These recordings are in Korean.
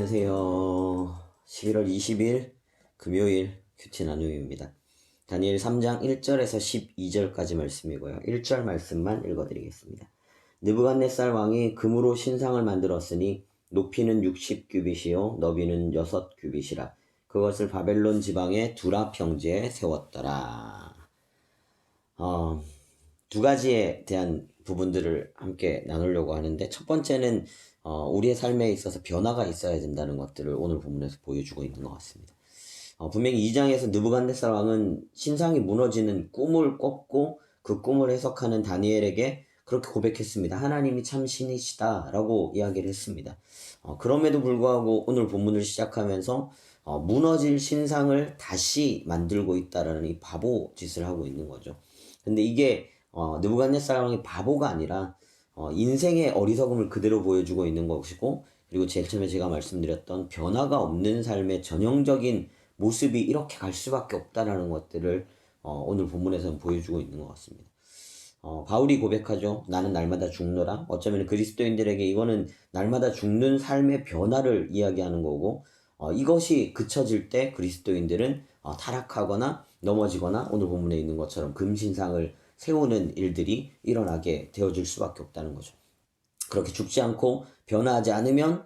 안녕하세요. 11월 20일 금요일 큐티 나눔입니다. 다니엘 3장 1절에서 12절까지 말씀이고요. 1절 말씀만 읽어드리겠습니다. 느부갓네살 왕이 금으로 신상을 만들었으니 높이는 60규빗이요 너비는 6규빗이라. 그것을 바벨론 지방의 두라 평지에 세웠더라. 두 가지에 대한 부분들을 함께 나누려고 하는데, 첫 번째는 우리의 삶에 있어서 변화가 있어야 된다는 것들을 오늘 본문에서 보여주고 있는 것 같습니다. 분명히 2장에서 느부갓네살 왕은 신상이 무너지는 꿈을 꿨고 그 꿈을 해석하는 다니엘에게 그렇게 고백했습니다. 하나님이 참 신이시다 라고 이야기를 했습니다. 그럼에도 불구하고 오늘 본문을 시작하면서 무너질 신상을 다시 만들고 있다라는 이 바보 짓을 하고 있는 거죠. 근데 이게 느부갓네살 왕이 바보가 아니라 인생의 어리석음을 그대로 보여주고 있는 것이고, 그리고 제일 처음에 제가 말씀드렸던 변화가 없는 삶의 전형적인 모습이 이렇게 갈 수밖에 없다라는 것들을 오늘 본문에서는 보여주고 있는 것 같습니다. 바울이 고백하죠. 나는 날마다 죽노라. 어쩌면 그리스도인들에게 이거는 날마다 죽는 삶의 변화를 이야기하는 거고, 이것이 그쳐질 때 그리스도인들은 타락하거나 넘어지거나 오늘 본문에 있는 것처럼 금신상을 세우는 일들이 일어나게 되어질 수밖에 없다는 거죠. 그렇게 죽지 않고 변화하지 않으면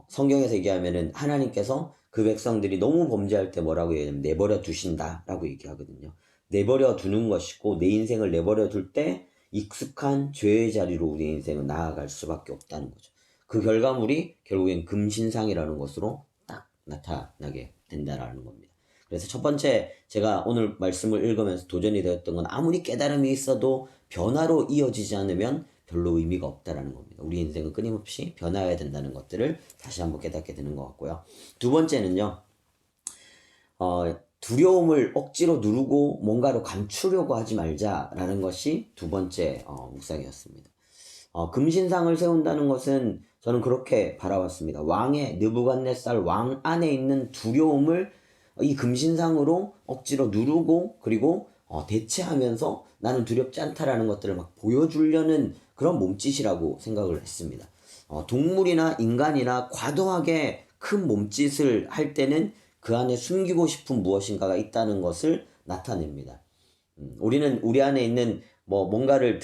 성경에서 얘기하면은 하나님께서 그 백성들이 너무 범죄할 때 뭐라고 얘기하냐면 내버려 두신다라고 얘기하거든요. 내버려 두는 것이고, 내 인생을 내버려 둘 때 익숙한 죄의 자리로 우리 인생은 나아갈 수밖에 없다는 거죠. 그 결과물이 결국엔 금신상이라는 것으로 딱 나타나게 된다라는 겁니다. 그래서 첫 번째, 제가 오늘 말씀을 읽으면서 도전이 되었던 건, 아무리 깨달음이 있어도 변화로 이어지지 않으면 별로 의미가 없다라는 겁니다. 우리 인생은 끊임없이 변화해야 된다는 것들을 다시 한번 깨닫게 되는 것 같고요. 두 번째는요, 두려움을 억지로 누르고 뭔가를 감추려고 하지 말자라는 것이 두 번째 묵상이었습니다. 금신상을 세운다는 것은 저는 그렇게 바라봤습니다. 왕의 느부갓네살 왕 안에 있는 두려움을 이 금신상으로 억지로 누르고, 그리고 대체하면서 나는 두렵지 않다라는 것들을 막 보여주려는 그런 몸짓이라고 생각을 했습니다. 동물이나 인간이나 과도하게 큰 몸짓을 할 때는 그 안에 숨기고 싶은 무엇인가가 있다는 것을 나타냅니다. 우리는 우리 안에 있는 뭔가를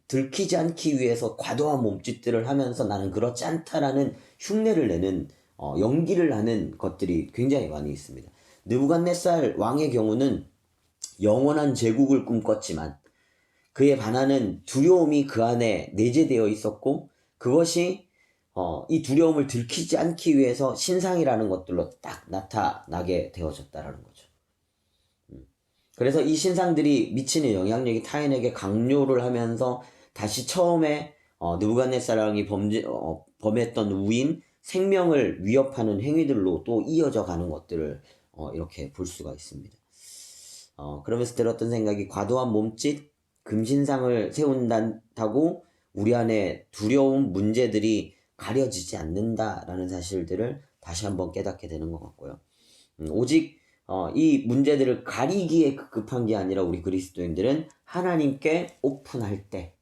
들키지 않기 위해서 과도한 몸짓들을 하면서 나는 그렇지 않다라는 흉내를 내는 연기를 하는 것들이 굉장히 많이 있습니다. 느부갓네살 왕의 경우는 영원한 제국을 꿈꿨지만 그에 반하는 두려움이 그 안에 내재되어 있었고, 그것이 이 두려움을 들키지 않기 위해서 신상이라는 것들로 딱 나타나게 되어졌다라는 거죠. 그래서 이 신상들이 미치는 영향력이 타인에게 강요를 하면서 다시 처음에 느부갓네살 왕이 범했던 우인 생명을 위협하는 행위들로 또 이어져 가는 것들을 이렇게 볼 수가 있습니다. 그러면서 들었던 생각이, 과도한 몸짓, 금신상을 세운다고 우리 안에 두려움, 문제들이 가려지지 않는다라는 사실들을 다시 한번 깨닫게 되는 것 같고요. 오직 이 문제들을 가리기에 급한 게 아니라 우리 그리스도인들은 하나님께 오픈할 때,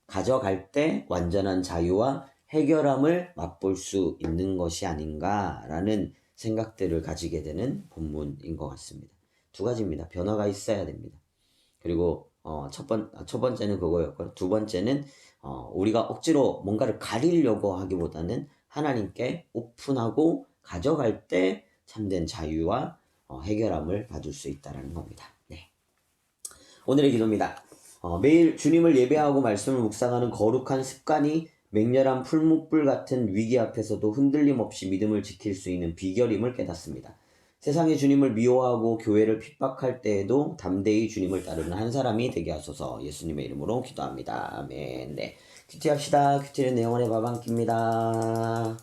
가져갈 때 완전한 자유와 해결함을 맛볼 수 있는 것이 아닌가라는 생각들을 가지게 되는 본문인 것 같습니다. 두 가지입니다. 변화가 있어야 됩니다. 그리고 첫 번째는 그거였고, 두 번째는 우리가 억지로 뭔가를 가리려고 하기보다는 하나님께 오픈하고 가져갈 때 참된 자유와 해결함을 받을 수 있다는 겁니다. 네. 오늘의 기도입니다. 매일 주님을 예배하고 말씀을 묵상하는 거룩한 습관이 맹렬한 풀무불 같은 위기 앞에서도 흔들림 없이 믿음을 지킬 수 있는 비결임을 깨닫습니다. 세상이 주님을 미워하고 교회를 핍박할 때에도 담대히 주님을 따르는 한 사람이 되게 하소서. 예수님의 이름으로 기도합니다. 아멘. 네. 큐티합시다. 큐티는 내 영혼의 밥 한 끼입니다.